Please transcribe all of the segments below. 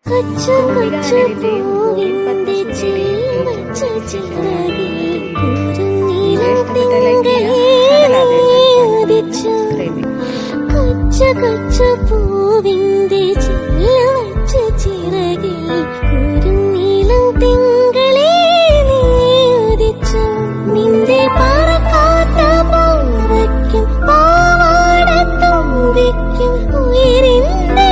കൊച്ചു കൊച്ചു പൂവിന്റെ ചില്ലവച്ച ചിറകിൽ കുരുനീളം തിങ്കളേദിച്ചു. കൊച്ചു കൊച്ചു പൂവിന്റെ ചില്ലവച്ച ചിറകിൽ കുരുനീളം തിങ്കളേദിച്ചു. നിന്റെ പറക്കാത്ത പൂവയ്ക്കും പാവാടത്തുമ്പിക്കും ഉയരിന്റെ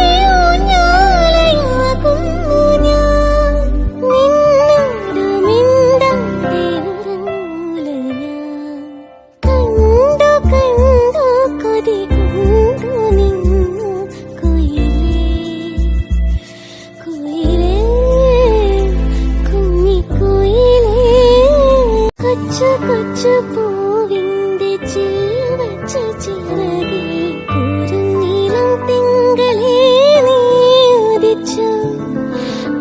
കൊച്ചു പൂവിന്റെ ചില്ലവച്ച ചിറകിൽ കുരുനീളം തിങ്കളേദിച്ചു.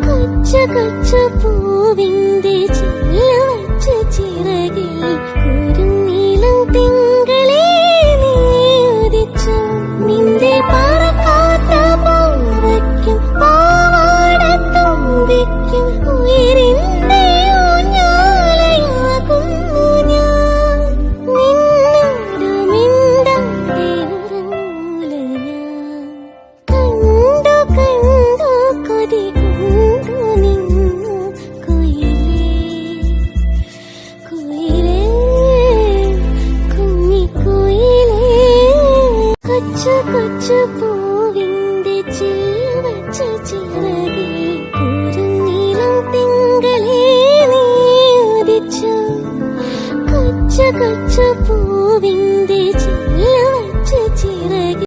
കൊച്ചു കൊച്ചു പൂവിന്റെ ചില്ലവച്ച ചിറകിൽ കുരുനീളം തിങ്കളേദിച്ചു. നിന്റെ പറക്കാത്ത പൂവയ്ക്കും പാവാടത്തുമ്പിക്കും ഉയരിന്റെ കൊച്ചു കൊച്ചു പൂവിന്റെ ചില്ലവച്ച ചിറകിൽ കുരുനീളം തിങ്കളേദിച്ചു. കൊച്ചു കൊച്ചു